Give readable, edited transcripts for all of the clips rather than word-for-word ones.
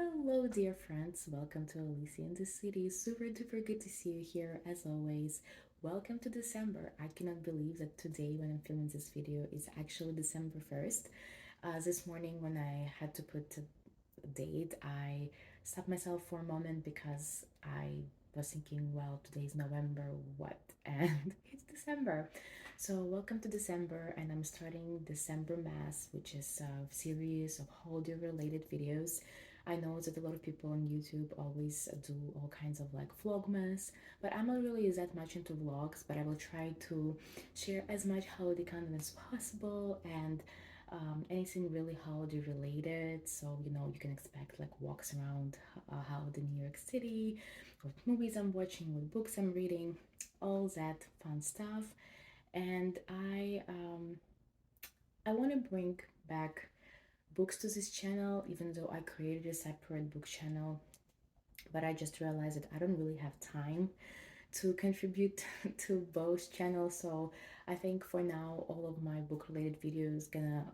Hello, dear friends. Welcome to Alicia in the City. Super duper good to see you here as always. Welcome to December. I cannot believe that today, when I'm filming this video, is actually December 1st. This morning, when I had to put a date, I stopped myself for a moment because I was thinking, well, today is November, what? And it's December. So, welcome to December, and I'm starting Decembermas, which is a series of holiday related videos. I know that a lot of people on YouTube always do all kinds of like vlogmas, but I'm not really that much into vlogs, but I will try to share as much holiday content as possible and anything really holiday related. So, you can expect like walks around holiday New York City, what movies I'm watching, what books I'm reading, all that fun stuff. And I want to bring back books to this channel, even though I created a separate book channel, but I just realized that I don't really have time to contribute to both channels. So I think for now all of my book related videos gonna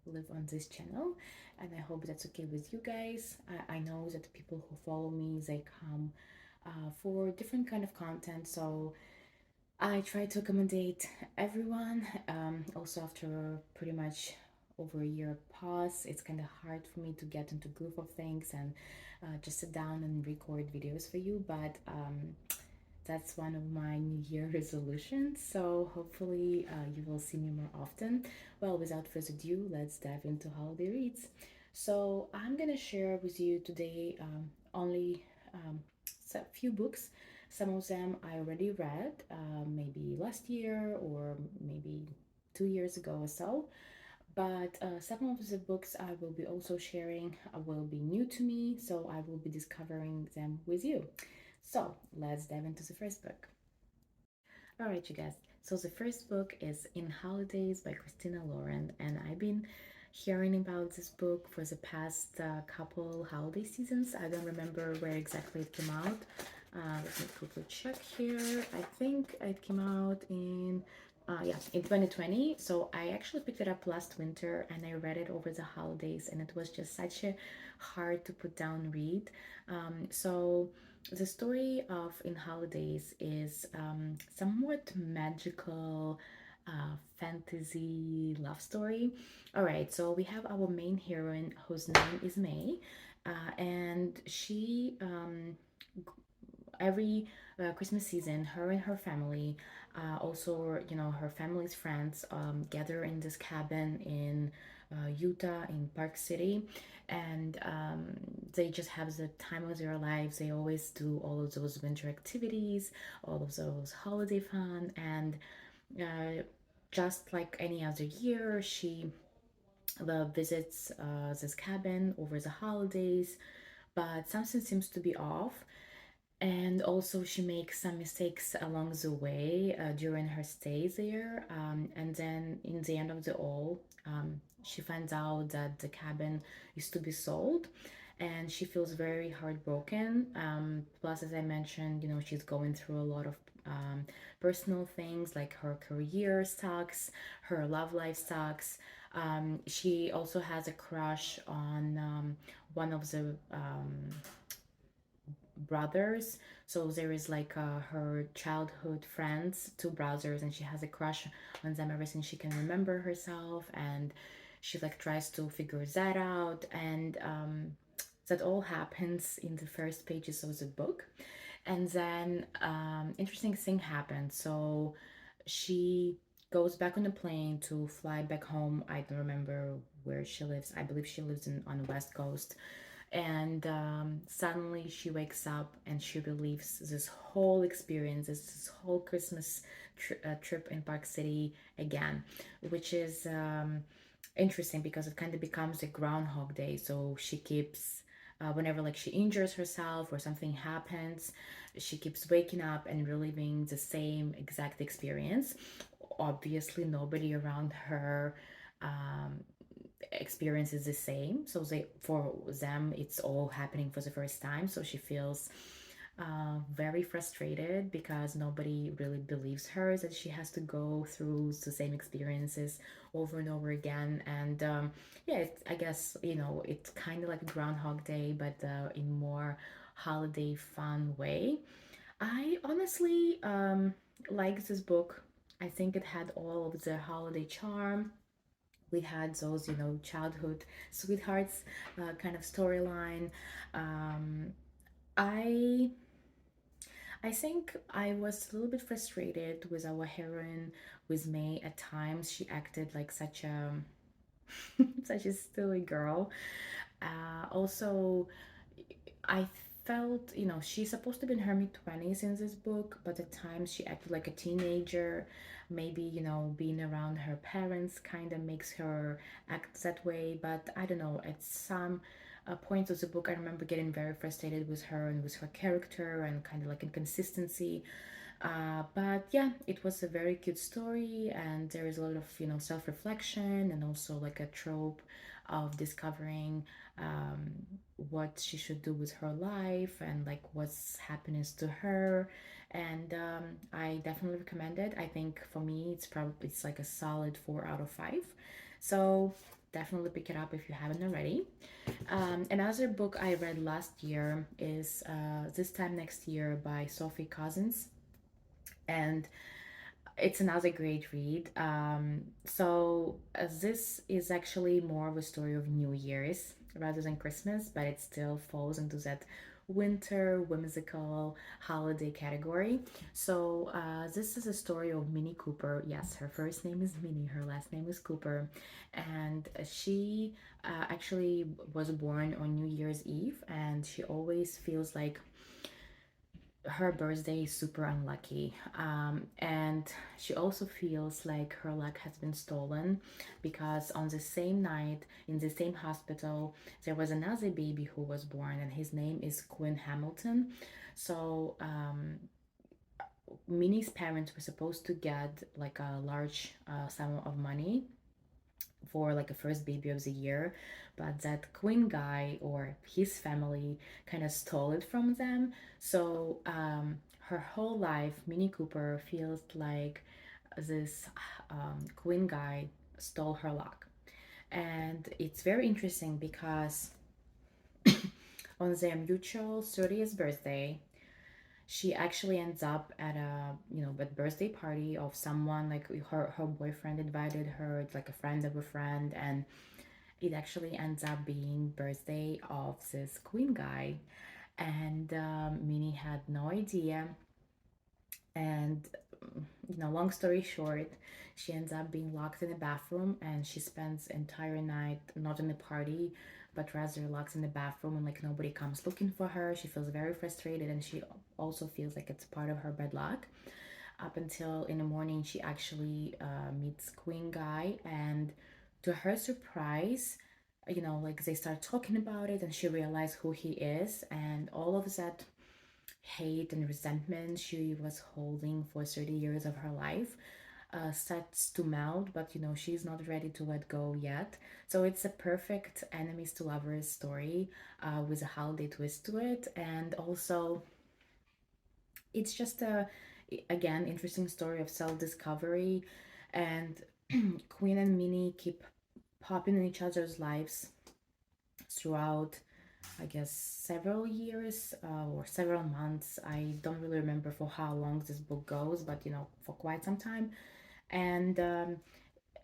live on this channel, and I hope that's okay with you guys. I know that people who follow me, they come for different kind of content, so I try to accommodate everyone. Also, after pretty much over a year pause, it's kind of hard for me to get into groove of things and just sit down and record videos for you. But that's one of my New Year resolutions. So hopefully you will see me more often. Well, without further ado, let's dive into holiday reads. So I'm gonna share with you today only a few books. Some of them I already read, maybe last year or maybe 2 years ago or so. But some of the books I will be also sharing will be new to me, so I will be discovering them with you. So let's dive into the first book. All right, you guys. So the first book is In Holidaze by Christina Lauren, and I've been hearing about this book for the past couple holiday seasons. I don't remember where exactly it came out. Let me quickly check here. I think it came out yeah, in 2020. So I actually picked it up last winter and I read it over the holidays, and it was just such a hard to put down read. So the story of In Holidaze is somewhat magical fantasy love story. All right, so we have our main heroine whose name is May, and she every Christmas season, her and her family, also her family's friends, gather in this cabin in Utah in Park City, and they just have the time of their lives. They always do all of those winter activities, all of those holiday fun, and uh, just like any other year, she visits this cabin over the holidays, but something seems to be off, and also she makes some mistakes along the way during her stay there, and then in the end of the all, she finds out that the cabin is to be sold, and she feels very heartbroken. Plus, as I mentioned, she's going through a lot of personal things, like her career sucks, her love life sucks. She also has a crush on one of the brothers. So there is like her childhood friends, two brothers, and she has a crush on them ever since she can remember herself. And she like tries to figure that out. And that all happens in the first pages of the book. And then interesting thing happens. So she goes back on the plane to fly back home. I don't remember where she lives. I believe she lives on the West Coast, and suddenly she wakes up and she relieves this whole experience, this whole Christmas trip in Park City again, which is interesting because it kind of becomes a Groundhog Day. So she keeps whenever like she injures herself or something happens, she keeps waking up and reliving the same exact experience. Obviously nobody around her experience is the same, so they for them it's all happening for the first time, so she feels very frustrated because nobody really believes her that she has to go through the same experiences over and over again. And yeah, I guess, it's kind of like Groundhog Day, but in more holiday fun way. I honestly like this book. I think it had all of the holiday charm. We had those, childhood sweethearts kind of storyline. Um, I I think I was a little bit frustrated with our heroine, with May. At times, she acted like such a such a silly girl. Also, I felt, she's supposed to be in her mid-20s in this book, but at times she acted like a teenager. Maybe, being around her parents kind of makes her act that way. But I don't know, at some points of the book, I remember getting very frustrated with her and with her character and kind of like inconsistency. But yeah, it was a very cute story, and there is a lot of, self-reflection, and also like a trope of discovering um, what she should do with her life, and like what's happiness to her. And I definitely recommend it. I think for me, it's like a solid 4 out of 5. So definitely pick it up if you haven't already. Another book I read last year is This Time Next Year by Sophie Cousins, and it's another great read. This is actually more of a story of New Year's rather than Christmas, but it still falls into that winter whimsical holiday category. This is a story of Minnie Cooper. Yes, her first name is Minnie, her last name is Cooper, and she actually was born on New Year's Eve, and she always feels like her birthday is super unlucky. And she also feels like her luck has been stolen because on the same night, in the same hospital, there was another baby who was born, and his name is Quinn Hamilton. So, Minnie's parents were supposed to get like a large sum of money for like a first baby of the year, but that Quinn guy or his family kind of stole it from them. So her whole life, Minnie Cooper feels like this Quinn guy stole her luck. And it's very interesting because on their mutual 30th birthday, she actually ends up at a birthday party of someone, like her boyfriend invited her. It's like a friend of a friend, and it actually ends up being birthday of this Queen guy. And Minnie had no idea. And long story short, she ends up being locked in a bathroom, and she spends entire night not in the party, but rather locked in the bathroom, and like nobody comes looking for her. She feels very frustrated, and she also feels like it's part of her bad luck. Up until in the morning, she actually meets Queen guy, and to her surprise, like they start talking about it, and she realizes who he is, and all of that hate and resentment she was holding for 30 years of her life starts to melt, but she's not ready to let go yet. So it's a perfect enemies to lovers story with a holiday twist to it. And also, it's just a, again, interesting story of self-discovery. And Queen and Minnie keep popping in each other's lives throughout, I guess, several years or several months. I don't really remember for how long this book goes, but for quite some time. And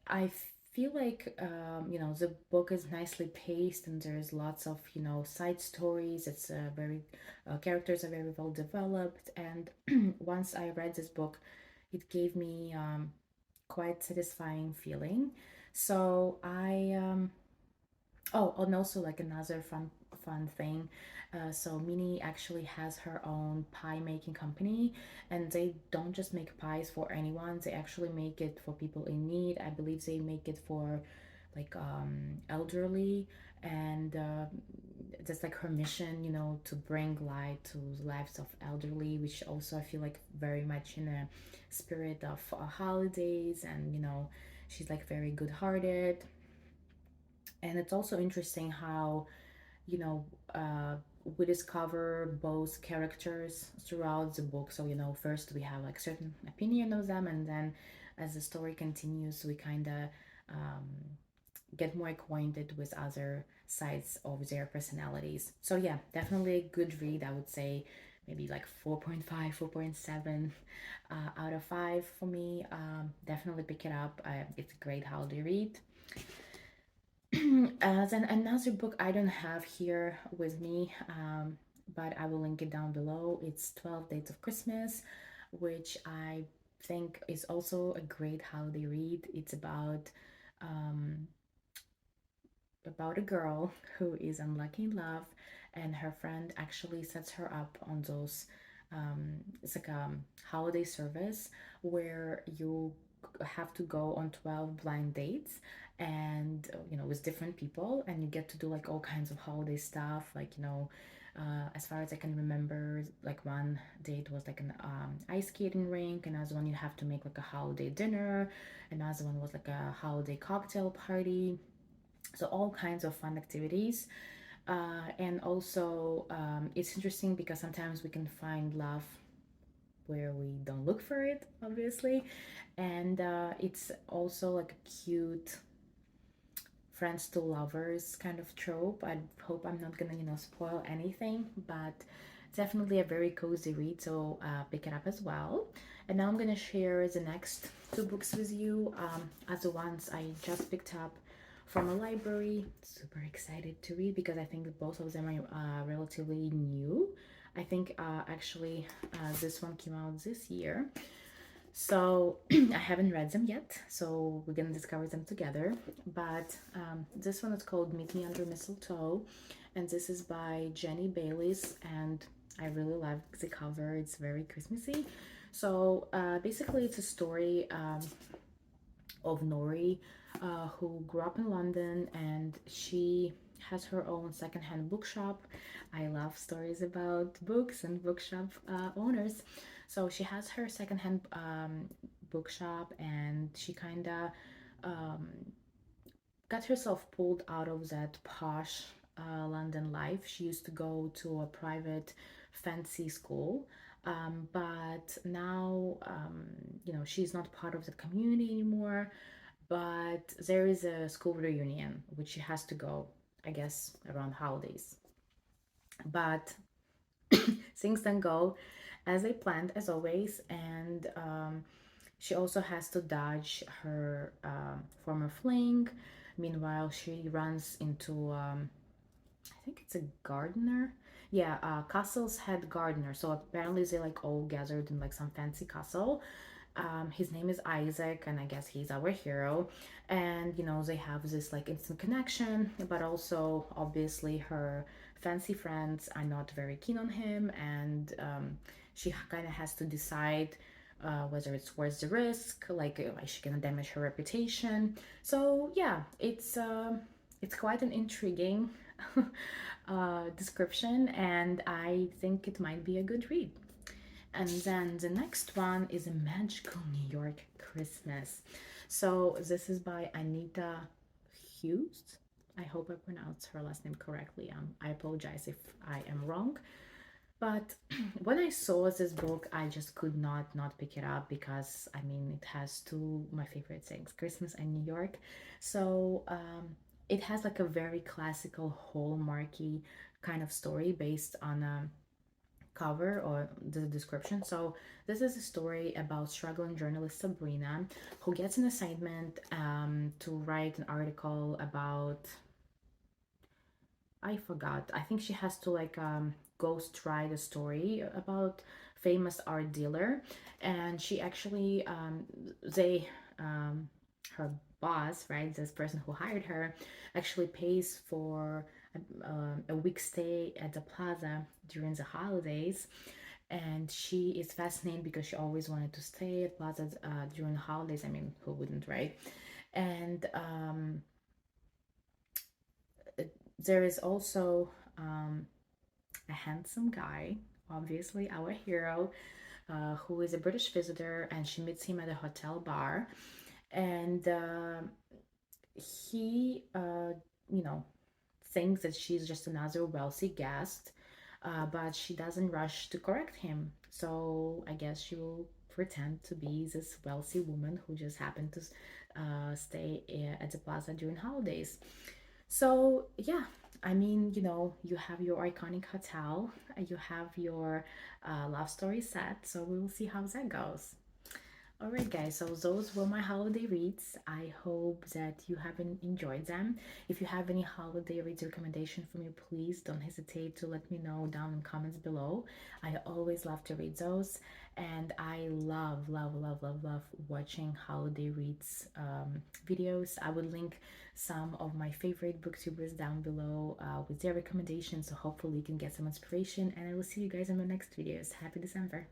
I feel like the book is nicely paced, and there's lots of side stories. It's very characters are very well developed, and once I read this book, it gave me quite satisfying feeling. So and also like another fun thing. So Minnie actually has her own pie making company, and they don't just make pies for anyone. They actually make it for people in need. I believe they make it for like elderly, and that's like her mission, to bring light to the lives of elderly, which also I feel like very much in a spirit of holidays, and she's like very good hearted. And it's also interesting how you know uh, we discover both characters throughout the book. So, first we have like certain opinion of them, and then as the story continues, we kind of um, get more acquainted with other sides of their personalities. So, yeah, definitely a good read. I would say maybe like 4.5, 4.7 out of 5 for me. Definitely pick it up. It's a great holiday read. Then another book I don't have here with me, but I will link it down below. It's 12 Days of Christmas, which I think is also a great holiday read. It's about a girl who is unlucky in love, and her friend actually sets her up on those. It's like a holiday service where you have to go on 12 blind dates, and with different people, and you get to do like all kinds of holiday stuff, like as far as I can remember, like one date was like an ice skating rink, another one you have to make like a holiday dinner, another one was like a holiday cocktail party. So all kinds of fun activities. And also, it's interesting because sometimes we can find love where we don't look for it, obviously. And it's also like a cute friends to lovers kind of trope. I hope I'm not gonna, spoil anything, but definitely a very cozy read, so pick it up as well. And now I'm gonna share the next two books with you, as the ones I just picked up from a library. Super excited to read because I think both of them are relatively new. I think actually this one came out this year. So I haven't read them yet, so we're gonna discover them together. But this one is called Meet Me Under Mistletoe, and this is by Jenny Bayliss, and I really love the cover. It's very Christmassy. So basically, it's a story of Nori, who grew up in London, and she has her own secondhand bookshop. I love stories about books and bookshop owners. So she has her secondhand bookshop, and she kind of um, got herself pulled out of that posh London life. She used to go to a private fancy school, but now, she's not part of the community anymore. But there is a school reunion, which she has to go, I guess, around holidays. But things don't go as they planned, as always, and she also has to dodge her former fling. Meanwhile, she runs into, I think it's a gardener. Yeah, castle's head gardener. So apparently they like all gathered in like some fancy castle. His name is Isaac, and I guess he's our hero. And they have this like instant connection, but also obviously her fancy friends are not very keen on him, and she kind of has to decide whether it's worth the risk, like is she gonna damage her reputation. So yeah, it's quite an intriguing description, and I think it might be a good read. And then the next one is A Magical New York Christmas. So this is by Anita Hughes. I hope I pronounced her last name correctly. I apologize if I am wrong. But when I saw this book, I just could not pick it up because I mean it has two my favorite things, Christmas and New York. So it has like a very classical Hallmarky kind of story based on a cover or the description. So this is a story about struggling journalist Sabrina, who gets an assignment to write an article about, I forgot. I think she has to like ghost write a story about famous art dealer, and she actually they her boss, right, this person who hired her, actually pays for a week stay at the plaza during the holidays. And she is fascinated because she always wanted to stay at plaza during the holidays. I mean, who wouldn't, right? And there is also a handsome guy, obviously our hero, who is a British visitor, and she meets him at a hotel bar. And he, you know, thinks that she's just another wealthy guest. but she doesn't rush to correct him. So I guess she will pretend to be this wealthy woman who just happened to stay at the plaza during holidays. So yeah, I mean, you have your iconic hotel, you have your love story set. So we will see how that goes. Alright, guys, so those were my holiday reads. I hope that you have enjoyed them. If you have any holiday reads recommendation for me, please don't hesitate to let me know down in comments below. I always love to read those, and I love, love, love, love, love watching holiday reads videos. I will link some of my favorite booktubers down below with their recommendations, so hopefully you can get some inspiration, and I will see you guys in my next videos. Happy December!